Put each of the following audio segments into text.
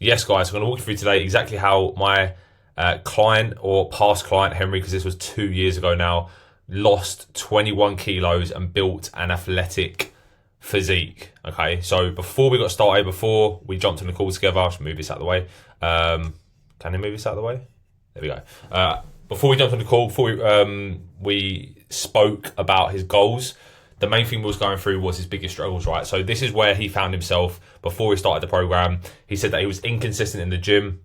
Yes, guys, I'm going to walk you through today exactly how my client or past client, Henry, because this was 2 years ago now, lost 21 kilos and built an athletic physique. Okay, so before we got started, before we jumped on the call together, I should move this out of the way. Can I move this out of the way? There we go. Before we jumped on the call, we spoke about his goals. The main thing we was going through was his biggest struggles, right? So this is where he found himself before he started the program. He said that he was inconsistent in the gym,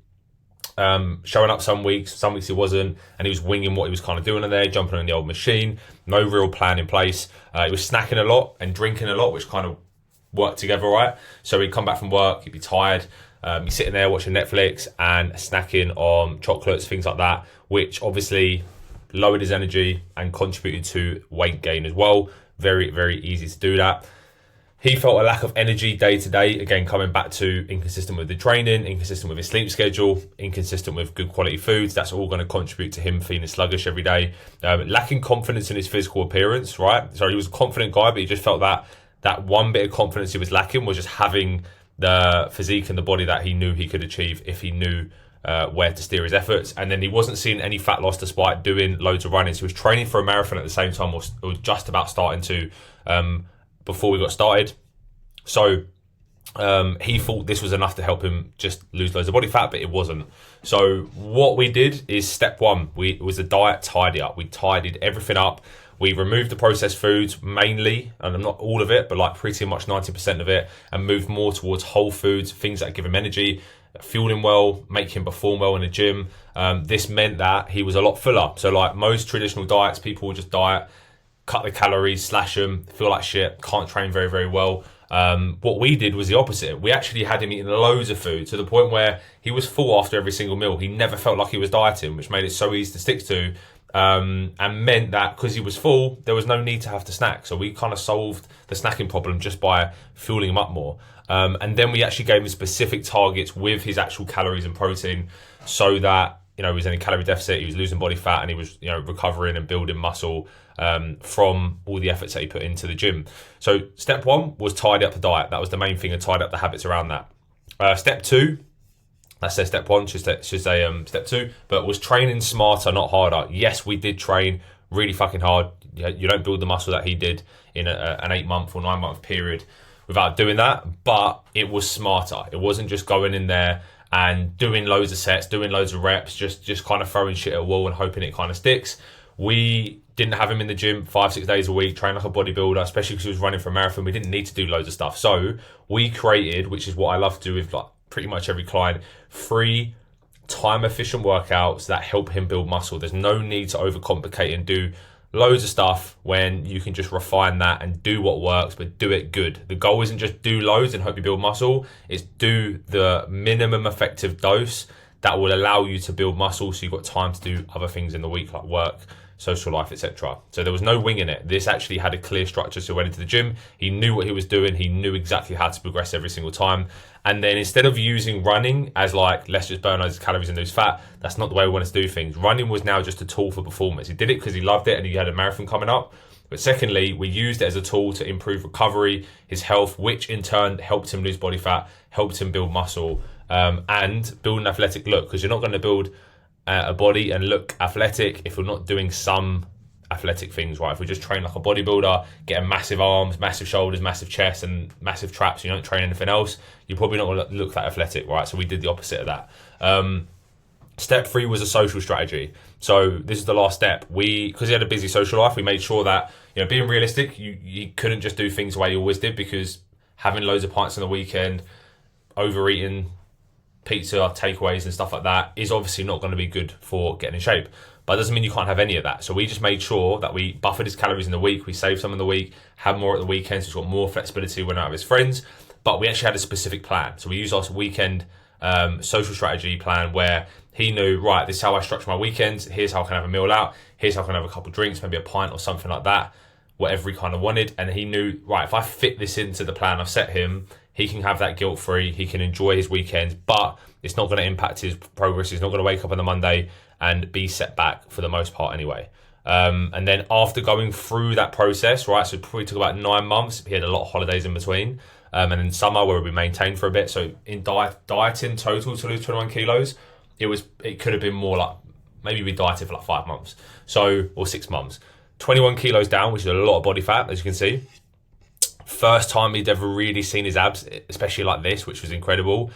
showing up some weeks he wasn't, and he was winging what he was kind of doing in there, jumping on the old machine, no real plan in place. He was snacking a lot and drinking a lot, which kind of worked together, right? So he'd come back from work, he'd be tired, be sitting there watching Netflix and snacking on chocolates, things like that, which obviously lowered his energy and contributed to weight gain as well. Very, very easy to do that. He felt a lack of energy day to day, again, coming back to inconsistent with the training, inconsistent with his sleep schedule, inconsistent with good quality foods. That's all going to contribute to him feeling sluggish every day. Lacking confidence in his physical appearance, right? So he was a confident guy, but he just felt that one bit of confidence he was lacking was just having the physique and the body that he knew he could achieve if he knew where to steer his efforts. And then he wasn't seeing any fat loss despite doing loads of running. So he was training for a marathon at the same time, or just about starting to, before we got started. So he thought this was enough to help him just lose loads of body fat, but it wasn't. So what we did is step one, it was a diet tidy up. We tidied everything up. We removed the processed foods mainly, and not all of it, but like pretty much 90% of it, and moved more towards whole foods, things that give him energy, fuel him well, make him perform well in the gym. This meant that he was a lot fuller. So like most traditional diets, people will just diet, cut the calories, slash them, feel like shit, can't train very, very well. What we did was the opposite. We actually had him eating loads of food to the point where he was full after every single meal. He never felt like he was dieting, which made it so easy to stick to, and meant that because he was full, there was no need to have to snack. So we kind of solved the snacking problem just by fueling him up more. And then we actually gave him specific targets with his actual calories and protein, so that, he was in a calorie deficit, he was losing body fat, and he was, recovering and building muscle from all the efforts that he put into the gym. So step one was tidy up the diet. That was the main thing, and tidy up the habits around that. Step two, let's say step one, should say step two, but was training smarter, not harder. Yes, we did train really fucking hard. You don't build the muscle that he did in an 8-month or 9-month period without doing that, but it was smarter. It wasn't just going in there and doing loads of sets, doing loads of reps, just kind of throwing shit at a wall and hoping it kind of sticks. We didn't have him in the gym 5-6 days a week, train like a bodybuilder, especially because he was running for a marathon. We didn't need to do loads of stuff. So we created, which is what I love to do with like pretty much every client, 3 time-efficient workouts that help him build muscle. There's no need to overcomplicate and do loads of stuff when you can just refine that and do what works, but do it good. The goal isn't just do loads and hope you build muscle. It's do the minimum effective dose that will allow you to build muscle, so you've got time to do other things in the week like work, social life, etc. So there was no winging it. This actually had a clear structure. So he went into the gym, he knew what he was doing, he knew exactly how to progress every single time. And then instead of using running as like, let's just burn those calories and lose fat, that's not the way we want to do things. Running was now just a tool for performance. He did it because he loved it and he had a marathon coming up. But secondly, we used it as a tool to improve recovery, his health, which in turn helped him lose body fat, helped him build muscle, and build an athletic look. Because you're not going to build a body and look athletic if you're not doing some athletic things, right? If we just train like a bodybuilder, getting massive arms, massive shoulders, massive chest, and massive traps, you don't train anything else, you're probably not going to look that athletic, right? So we did the opposite of that. Step 3 was a social strategy. So this is the last step. Because he had a busy social life, we made sure that, being realistic, you couldn't just do things the way you always did, because having loads of pints on the weekend, overeating, pizza, takeaways and stuff like that is obviously not going to be good for getting in shape. But it doesn't mean you can't have any of that. So we just made sure that we buffered his calories in the week, we saved some in the week, had more at the weekend, so he's got more flexibility when out with his friends. But we actually had a specific plan. So we used our weekend social strategy plan where he knew, right, this is how I structure my weekends, here's how I can have a meal out, here's how I can have a couple of drinks, maybe a pint or something like that, whatever he kind of wanted. And he knew, right, if I fit this into the plan I've set him, he can have that guilt-free, he can enjoy his weekends, but it's not going to impact his progress. He's not going to wake up on the Monday and be set back for the most part anyway. And then after going through that process, right, so it probably took about 9 months, he had a lot of holidays in between, and then summer where we maintained for a bit. So in dieting total to lose 21 kilos, it could have been more like, maybe we dieted for like 5 months, or 6 months. 21 kilos down, which is a lot of body fat, as you can see. First time he'd ever really seen his abs, especially like this, which was incredible.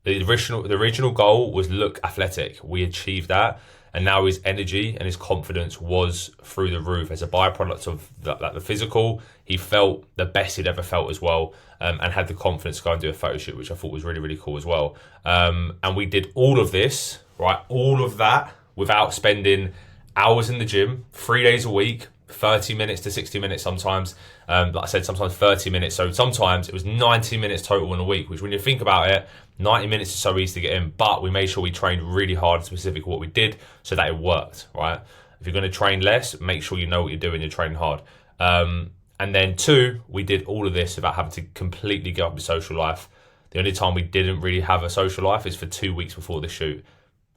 The original goal was look athletic. We achieved that. And now his energy and his confidence was through the roof. As a byproduct of the physical, he felt the best he'd ever felt as well, and had the confidence to go and do a photo shoot, which I thought was really, really cool as well. And we did all of this, right? All of that without spending hours in the gym, 3 days a week, 30 minutes to 60 minutes sometimes. Like I said, sometimes 30 minutes. So sometimes it was 90 minutes total in a week, which when you think about it, 90 minutes is so easy to get in, but we made sure we trained really hard and specific what we did so that it worked, right? If you're going to train less, make sure you know what you're doing, you're training hard. And then 2, we did all of this without having to completely give up your social life. The only time we didn't really have a social life is for 2 weeks before the shoot.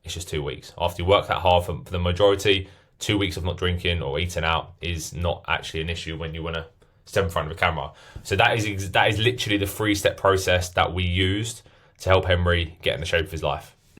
It's just 2 weeks. After you work that hard for the majority, 2 weeks of not drinking or eating out is not actually an issue when you want to step in front of a camera. So that is literally the 3-step process that we used to help Henry get in the shape of his life.